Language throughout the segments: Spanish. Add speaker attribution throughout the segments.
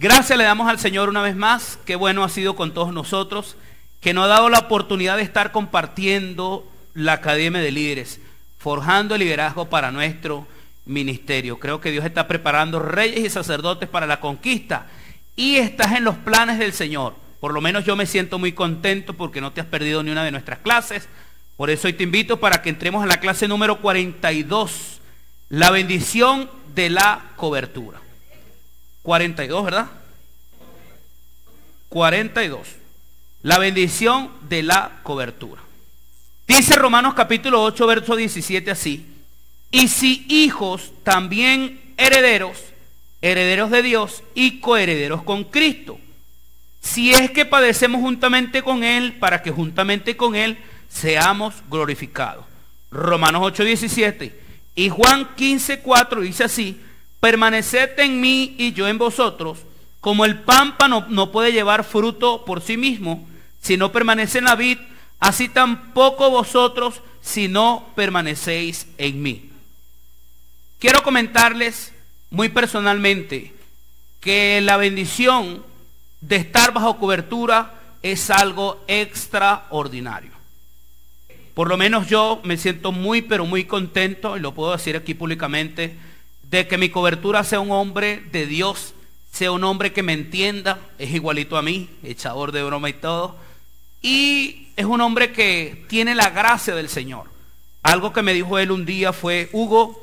Speaker 1: Gracias le damos al Señor una vez más. Qué bueno ha sido con todos nosotros, que nos ha dado la oportunidad de estar compartiendo la Academia de Líderes, forjando el liderazgo para nuestro ministerio. Creo que Dios está preparando reyes y sacerdotes para la conquista y estás en los planes del Señor. Por lo menos yo me siento muy contento porque no te has perdido ni una de nuestras clases. Por eso hoy te invito para que entremos a la clase número 42, la bendición de la cobertura. 42, ¿verdad? 42. La bendición de la cobertura. Dice Romanos capítulo 8, verso 17 así: y si hijos, también herederos, herederos de Dios y coherederos con Cristo, si es que padecemos juntamente con Él, para que juntamente con Él seamos glorificados. Romanos 8, 17. Y Juan 15, 4 dice así: permaneced en mí y yo en vosotros, como el pámpano no puede llevar fruto por sí mismo, si no permanece en la vid, así tampoco vosotros si no permanecéis en mí. Quiero comentarles muy personalmente que la bendición de estar bajo cobertura es algo extraordinario. Por lo menos yo me siento muy pero muy contento, y lo puedo decir aquí públicamente, de que mi cobertura sea un hombre de Dios, sea un hombre que me entienda, es igualito a mí, echador de broma y todo, y es un hombre que tiene la gracia del Señor. Algo que me dijo él un día fue: Hugo,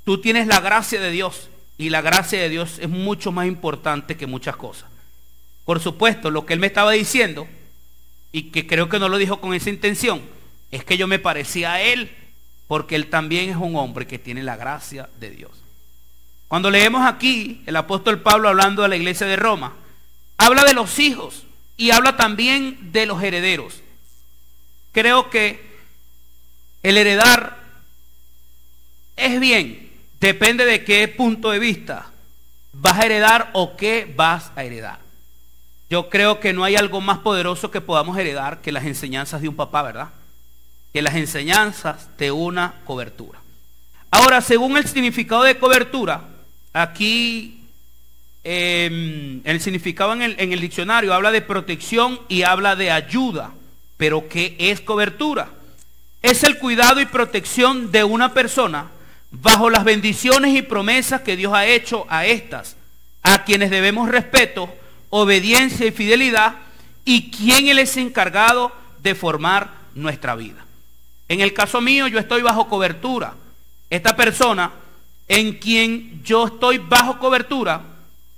Speaker 1: tú tienes la gracia de Dios, y la gracia de Dios es mucho más importante que muchas cosas. Por supuesto, lo que él me estaba diciendo, y que creo que no lo dijo con esa intención, es que yo me parecía a él, porque él también es un hombre que tiene la gracia de Dios. Cuando leemos aquí el apóstol Pablo hablando de la iglesia de Roma, habla de los hijos y habla también de los herederos. Creo que el heredar es bien, depende de qué punto de vista vas a heredar o qué vas a heredar. Yo creo que no hay algo más poderoso que podamos heredar que las enseñanzas de un papá, ¿verdad? Que las enseñanzas de una cobertura. Ahora, según el significado de cobertura, aquí el significado en el diccionario habla de protección y habla de ayuda. Pero ¿qué es cobertura? Es el cuidado y protección de una persona bajo las bendiciones y promesas que Dios ha hecho a estas, a quienes debemos respeto, obediencia y fidelidad, y quien Él es encargado de formar nuestra vida. En el caso mío, yo estoy bajo cobertura. Esta persona en quien yo estoy bajo cobertura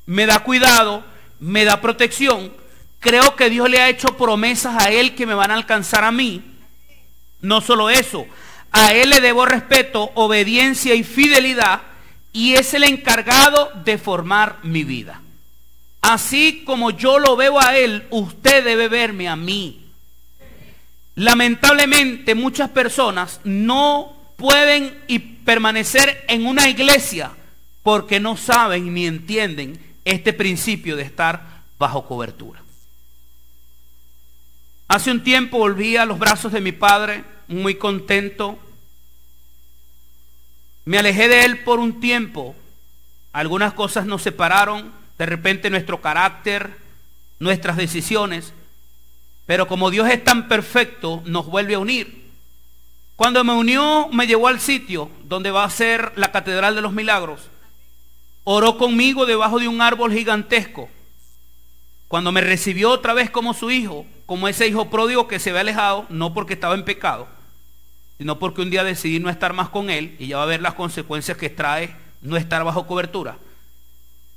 Speaker 1: me da cuidado, me da protección. Creo que Dios le ha hecho promesas a él que me van a alcanzar a mí. No solo eso, a él le debo respeto, obediencia y fidelidad, y es el encargado de formar mi vida. Así como yo lo veo a él, usted debe verme a mí. Lamentablemente muchas personas no pueden permanecer en una iglesia porque no saben ni entienden este principio de estar bajo cobertura. Hace un tiempo volví a los brazos de mi padre muy contento. Me alejé de él por un tiempo. Algunas cosas nos separaron, de repente nuestro carácter, nuestras decisiones. Pero como Dios es tan perfecto, nos vuelve a unir. Cuando me unió, me llevó al sitio donde va a ser la Catedral de los Milagros. Oró conmigo debajo de un árbol gigantesco. Cuando me recibió otra vez como su hijo, como ese hijo pródigo que se ve alejado, no porque estaba en pecado, sino porque un día decidí no estar más con él, y ya va a ver las consecuencias que trae no estar bajo cobertura.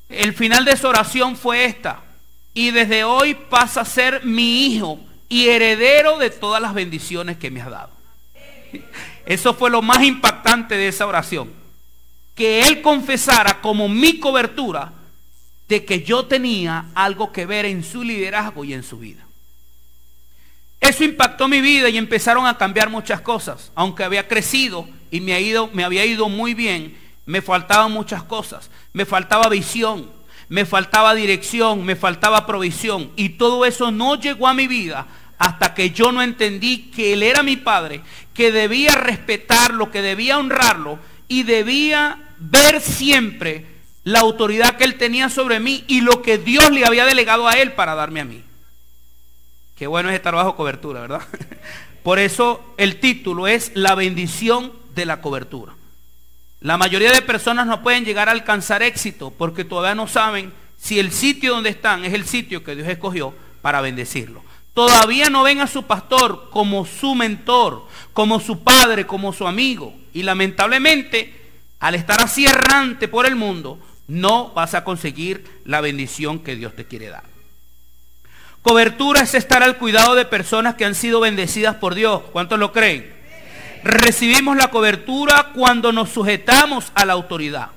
Speaker 1: El final de su oración fue esta: y desde hoy pasa a ser mi hijo y heredero de todas las bendiciones que me has dado. Eso fue lo más impactante de esa oración, que él confesara como mi cobertura de que yo tenía algo que ver en su liderazgo y en su vida. Eso impactó mi vida y empezaron a cambiar muchas cosas. Aunque había crecido y me había ido muy bien, me faltaban muchas cosas. Me faltaba visión, me faltaba dirección, me faltaba provisión, y todo eso no llegó a mi vida hasta que yo no entendí que él era mi padre, que debía respetarlo, que debía honrarlo y debía ver siempre la autoridad que él tenía sobre mí y lo que Dios le había delegado a él para darme a mí. Qué bueno es estar bajo cobertura, ¿verdad? Por eso el título es La bendición de la cobertura. La mayoría de personas no pueden llegar a alcanzar éxito porque todavía no saben si el sitio donde están es el sitio que Dios escogió para bendecirlo. Todavía no ven a su pastor como su mentor, como su padre, como su amigo. Y lamentablemente, al estar así errante por el mundo, no vas a conseguir la bendición que Dios te quiere dar. Cobertura es estar al cuidado de personas que han sido bendecidas por Dios. ¿Cuántos lo creen? Recibimos la cobertura cuando nos sujetamos a la autoridad.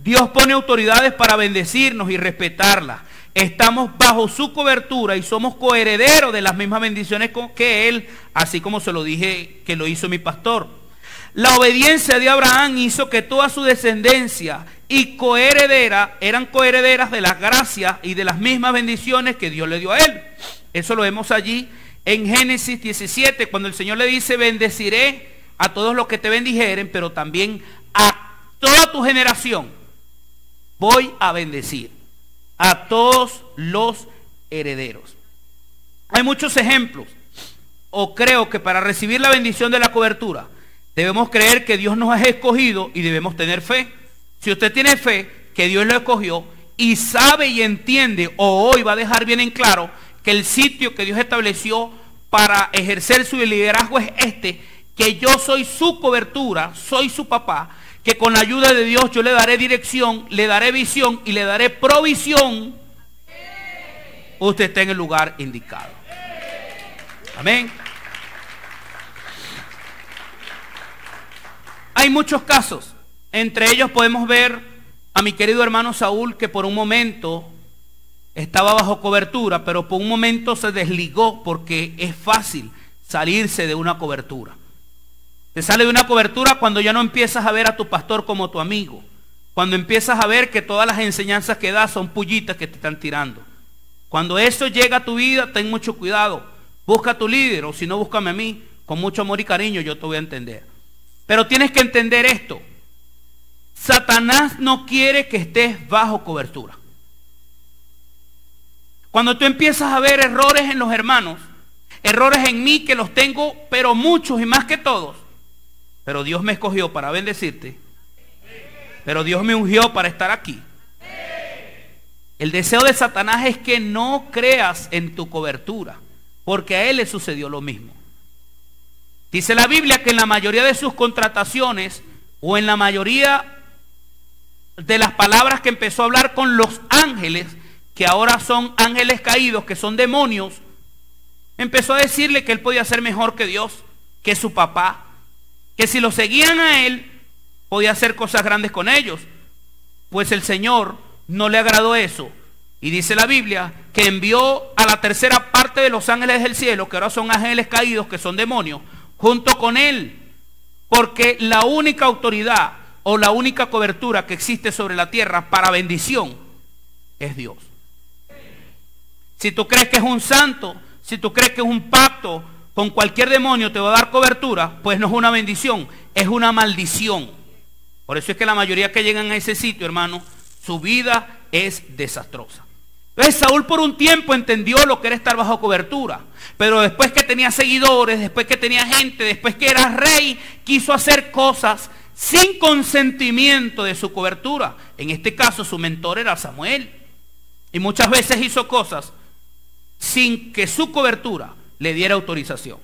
Speaker 1: Dios pone autoridades para bendecirnos y respetarlas. Estamos bajo su cobertura y somos coherederos de las mismas bendiciones que Él, así como se lo dije que lo hizo mi pastor. La obediencia de Abraham hizo que toda su descendencia y eran coherederas de las gracias y de las mismas bendiciones que Dios le dio a él. Eso lo vemos allí en Génesis 17, cuando el Señor le dice: bendeciré a todos los que te bendijeren, pero también a toda tu generación voy a bendecir, a todos los herederos. Hay muchos ejemplos, o creo que para recibir la bendición de la cobertura debemos creer que Dios nos ha escogido y debemos tener fe. Si usted tiene fe que Dios lo escogió y sabe y entiende, o hoy va a dejar bien en claro que el sitio que Dios estableció para ejercer su liderazgo es que yo soy su cobertura, soy su papá, que con la ayuda de Dios yo le daré dirección, le daré visión y le daré provisión, usted está en el lugar indicado. Amén. Hay muchos casos. Entre ellos podemos ver a mi querido hermano Saúl, que por un momento estaba bajo cobertura, pero por un momento se desligó, porque es fácil salirse de una cobertura. Te sale de una cobertura cuando ya no empiezas a ver a tu pastor como tu amigo, cuando empiezas a ver que todas las enseñanzas que das son pullitas que te están tirando. Cuando eso llega a tu vida, ten mucho cuidado. Busca a tu líder, o si no, búscame a mí. Con mucho amor y cariño yo te voy a entender. Pero tienes que entender esto: Satanás no quiere que estés bajo cobertura. Cuando tú empiezas a ver errores en los hermanos, errores en mí, que los tengo, pero muchos y más que todos, pero Dios me escogió para bendecirte, pero Dios me ungió para estar aquí. El deseo de Satanás es que no creas en tu cobertura, porque a él le sucedió lo mismo. Dice la Biblia que en la mayoría de sus contrataciones, o en la mayoría de las palabras que empezó a hablar con los ángeles, que ahora son ángeles caídos, que son demonios, empezó a decirle que él podía ser mejor que Dios, que su papá, que si lo seguían a él, podía hacer cosas grandes con ellos. Pues el Señor no le agradó eso, y dice la Biblia que envió a la tercera parte de los ángeles del cielo, que ahora son ángeles caídos, que son demonios, junto con él, porque la única autoridad o la única cobertura que existe sobre la tierra para bendición es Dios. Si tú crees que es un santo, si tú crees que es un pacto con cualquier demonio te va a dar cobertura, pues no es una bendición, es una maldición. Por eso es que la mayoría que llegan a ese sitio, hermano, su vida es desastrosa. Entonces Saúl por un tiempo entendió lo que era estar bajo cobertura, pero después que tenía seguidores, después que tenía gente, después que era rey, quiso hacer cosas sin consentimiento de su cobertura. En este caso su mentor era Samuel, y muchas veces hizo cosas sin que su cobertura le diera autorización.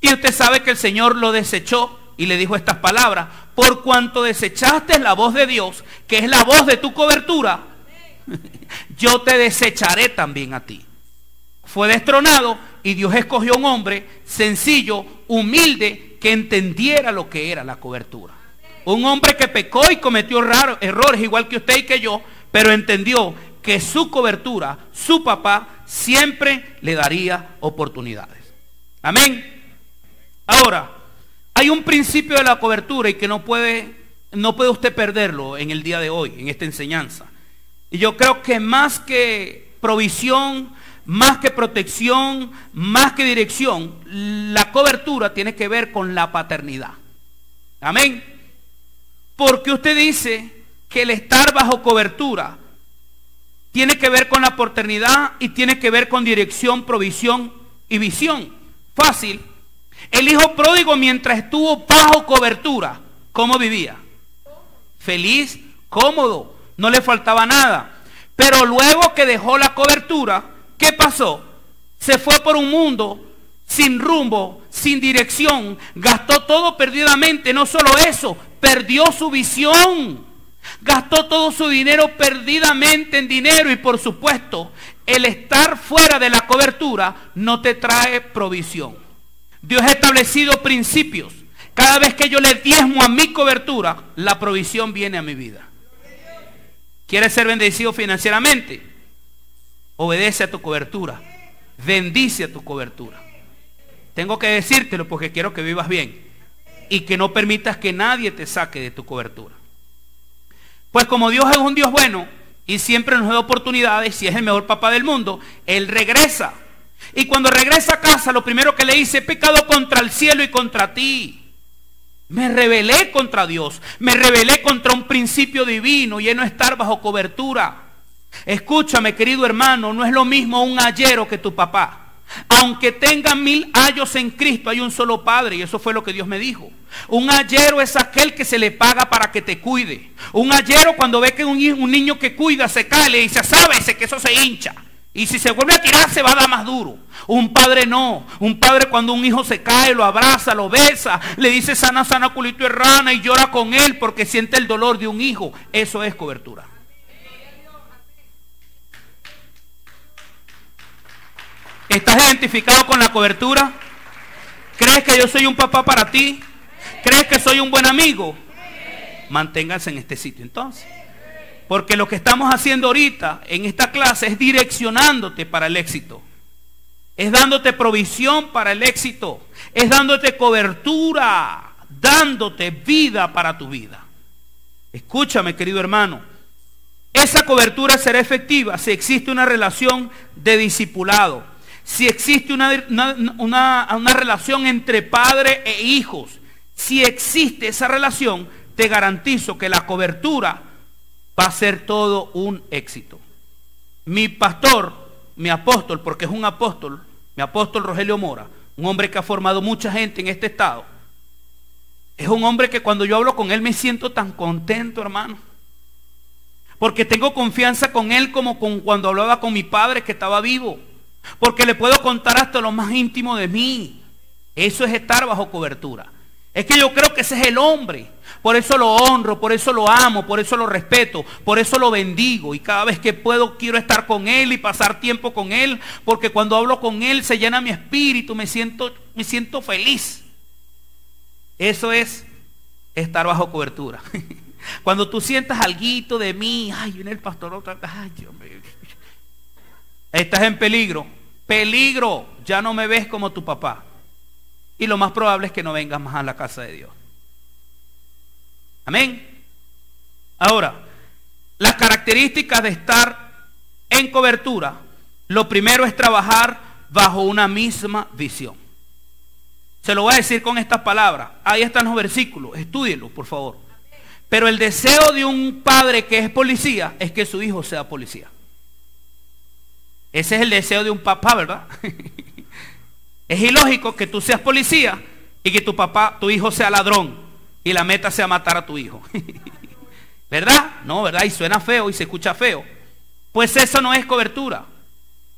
Speaker 1: Y usted sabe que el Señor lo desechó y le dijo estas palabras: por cuanto desechaste la voz de Dios, que es la voz de tu cobertura, yo te desecharé también a ti. Fue destronado y Dios escogió un hombre sencillo, humilde, que entendiera lo que era la cobertura. Un hombre que pecó y cometió errores igual que usted y que yo, pero entendió que su cobertura, su papá, siempre le daría oportunidades. Amén. Ahora, hay un principio de la cobertura y que no puede usted perderlo en el día de hoy, en esta enseñanza. Y yo creo que más que provisión, más que protección, más que dirección, la cobertura tiene que ver con la paternidad. Amén. Porque usted dice que el estar bajo cobertura tiene que ver con la paternidad y tiene que ver con dirección, provisión y visión. Fácil. El hijo pródigo, mientras estuvo bajo cobertura, ¿cómo vivía? Feliz, cómodo, no le faltaba nada. Pero luego que dejó la cobertura, ¿qué pasó? Se fue por un mundo sin rumbo, sin dirección, gastó todo perdidamente. No solo eso, perdió su visión, gastó todo su dinero perdidamente en dinero. Y por supuesto, el estar fuera de la cobertura no te trae provisión. Dios ha establecido principios. Cada vez que yo le diezmo a mi cobertura, la provisión viene a mi vida. ¿Quieres ser bendecido financieramente? Obedece a tu cobertura. Bendice a tu cobertura. Tengo que decírtelo porque quiero que vivas bien y que no permitas que nadie te saque de tu cobertura. Pues como Dios es un Dios bueno y siempre nos da oportunidades, y es el mejor papá del mundo, Él regresa. Y cuando regresa a casa, lo primero que le dice: he pecado contra el cielo y contra ti. Me rebelé contra Dios, me rebelé contra un principio divino y es no estar bajo cobertura. Escúchame, querido hermano, no es lo mismo un ayero que tu papá. Aunque tengan 1000 años en Cristo, hay un solo Padre, y eso fue lo que Dios me dijo. Un ayero es aquel que se le paga para que te cuide. Un ayero, cuando ve que un niño que cuida se cae, le dice: sábese que eso se hincha. Y si se vuelve a tirar, se va a dar más duro. Un padre no. Un padre, cuando un hijo se cae, lo abraza, lo besa, le dice: sana, sana, culito de rana, y llora con él porque siente el dolor de un hijo. Eso es cobertura. ¿Estás identificado con la cobertura? ¿Crees que yo soy un papá para ti? ¿Crees que soy un buen amigo? Manténganse en este sitio entonces. Porque lo que estamos haciendo ahorita en esta clase es direccionándote para el éxito. Es dándote provisión para el éxito. Es dándote cobertura, dándote vida para tu vida. Escúchame, querido hermano. Esa cobertura será efectiva si existe una relación de discipulado. Si existe una relación entre padre e hijos. Si existe esa relación, te garantizo que la cobertura va a ser todo un éxito. Mi pastor, mi apóstol, porque es un apóstol, mi apóstol Rogelio Mora, un hombre que ha formado mucha gente en este estado, es un hombre que cuando yo hablo con él me siento tan contento, hermano. Porque tengo confianza con él como cuando hablaba con mi padre que estaba vivo. Porque le puedo contar hasta lo más íntimo de mí. Eso es estar bajo cobertura. Es que yo creo que ese es el hombre. Por eso lo honro, por eso lo amo, por eso lo respeto, por eso lo bendigo. Y cada vez que puedo quiero estar con él y pasar tiempo con él. Porque cuando hablo con él se llena mi espíritu, me siento feliz. Eso es estar bajo cobertura. Cuando tú sientas alguito de mí, ay, viene el pastor otra vez, ay, Dios mío. Estás en peligro. Peligro, ya no me ves como tu papá. Y lo más probable es que no vengas más a la casa de Dios. Amén. Ahora, las características de estar en cobertura. Lo primero es trabajar bajo una misma visión. Se lo voy a decir con estas palabras. Ahí están los versículos, estúdienlos por favor. Pero el deseo de un padre que es policía es que su hijo sea policía. Ese es el deseo de un papá, ¿verdad? Es ilógico que tú seas policía y que tu hijo sea ladrón y la meta sea matar a tu hijo. ¿Verdad? No, ¿verdad? Y suena feo y se escucha feo. Pues eso no es cobertura.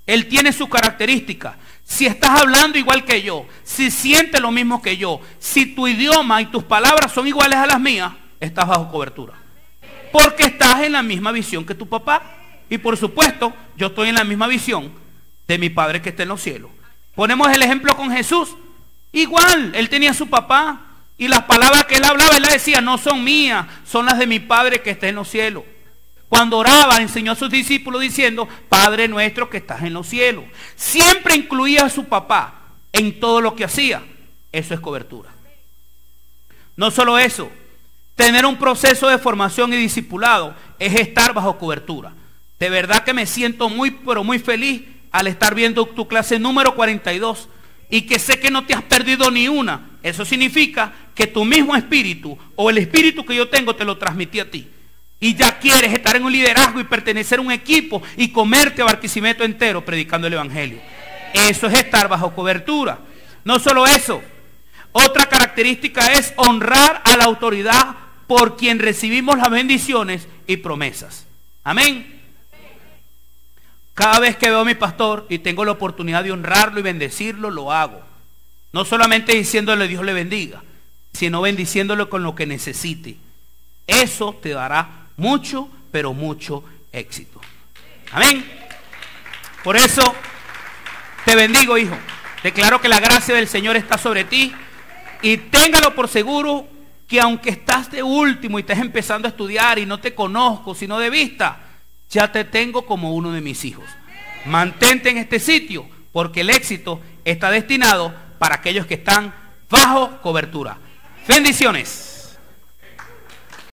Speaker 1: Él tiene sus características. Si estás hablando igual que yo, si sientes lo mismo que yo, si tu idioma y tus palabras son iguales a las mías, estás bajo cobertura. Porque estás en la misma visión que tu papá. Y por supuesto, yo estoy en la misma visión de mi Padre que está en los cielos. Ponemos el ejemplo con Jesús. Igual, él tenía a su papá. Y las palabras que él hablaba, él decía: no son mías, son las de mi Padre que está en los cielos. Cuando oraba, enseñó a sus discípulos diciendo: Padre nuestro que estás en los cielos. Siempre incluía a su papá en todo lo que hacía. Eso es cobertura. No solo eso, tener un proceso de formación y discipulado es estar bajo cobertura. De verdad que me siento muy, pero muy feliz al estar viendo tu clase número 42 y que sé que no te has perdido ni una. Eso significa que tu mismo espíritu o el espíritu que yo tengo te lo transmití a ti. y ya quieres estar en un liderazgo y pertenecer a un equipo y comerte a Barquisimeto entero predicando el evangelio. Eso es estar bajo cobertura. No solo eso, otra característica es honrar a la autoridad por quien recibimos las bendiciones y promesas. Amén. Cada vez que veo a mi pastor y tengo la oportunidad de honrarlo y bendecirlo, lo hago. No solamente diciéndole Dios le bendiga, sino bendiciéndolo con lo que necesite. Eso te dará mucho, pero mucho éxito. Amén. Por eso te bendigo, hijo. Declaro que la gracia del Señor está sobre ti. Y téngalo por seguro que aunque estás de último y estás empezando a estudiar y no te conozco sino de vista, ya te tengo como uno de mis hijos. Mantente en este sitio porque el éxito está destinado para aquellos que están bajo cobertura. Bendiciones.